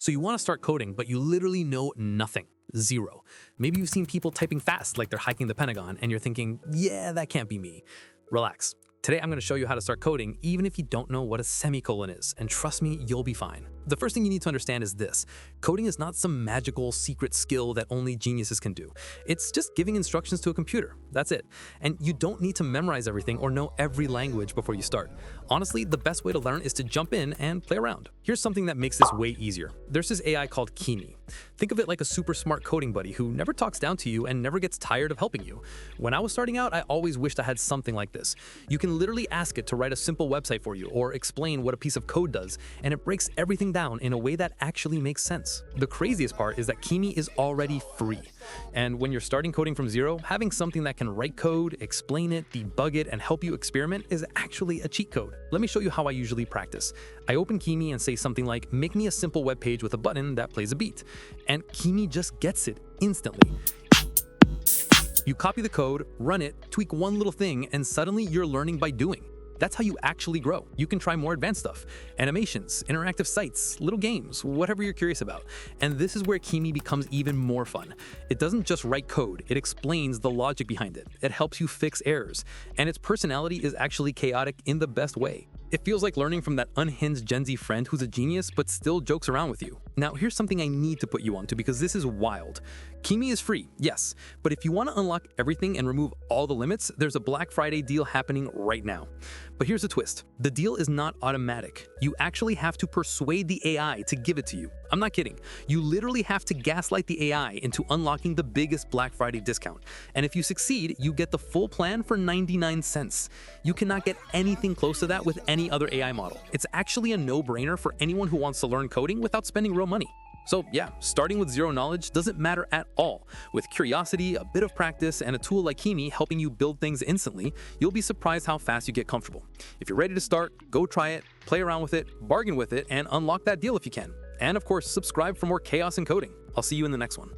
So you want to start coding, but you literally know nothing. Zero. Maybe you've seen people typing fast like they're hiking the Pentagon and you're thinking, yeah, that can't be me. Relax. Today I'm going to show you how to start coding even if you don't know what a semicolon is, and trust me, you'll be fine. The first thing you need to understand is this. Coding is not some magical secret skill that only geniuses can do. It's just giving instructions to a computer. That's it. And you don't need to memorize everything or know every language before you start. Honestly, the best way to learn is to jump in and play around. Here's something that makes this way easier. There's this AI called Kimi. Think of it like a super smart coding buddy who never talks down to you and never gets tired of helping you. When I was starting out, I always wished I had something like this. You can literally ask it to write a simple website for you or explain what a piece of code does, and it breaks everything down in a way that actually makes sense. The craziest part is that Kimi is already free. And when you're starting coding from zero, having something that can write code, explain it, debug it, and help you experiment is actually a cheat code. Let me show you how I usually practice. I open Kimi and say something like, make me a simple web page with a button that plays a beat. And Kimi just gets it instantly. You copy the code, run it, tweak one little thing, and suddenly you're learning by doing. That's how you actually grow. You can try more advanced stuff, animations, interactive sites, little games, whatever you're curious about. And this is where Kimi becomes even more fun. It doesn't just write code, it explains the logic behind it. It helps you fix errors. And its personality is actually chaotic in the best way. It feels like learning from that unhinged Gen Z friend who's a genius but still jokes around with you. Now, here's something I need to put you onto because this is wild. Kimi is free, yes, but if you want to unlock everything and remove all the limits, there's a Black Friday deal happening right now. But here's the twist. The deal is not automatic. You actually have to persuade the AI to give it to you. I'm not kidding. You literally have to gaslight the AI into unlocking the biggest Black Friday discount. And if you succeed, you get the full plan for 99 cents. You cannot get anything close to that with any other AI model. It's actually a no-brainer for anyone who wants to learn coding without spending real money. So yeah, starting with zero knowledge doesn't matter at all. With curiosity, a bit of practice, and a tool like Kimi helping you build things instantly, you'll be surprised how fast you get comfortable. If you're ready to start, go try it, play around with it, bargain with it, and unlock that deal if you can. And of course, subscribe for more chaos and coding. I'll see you in the next one.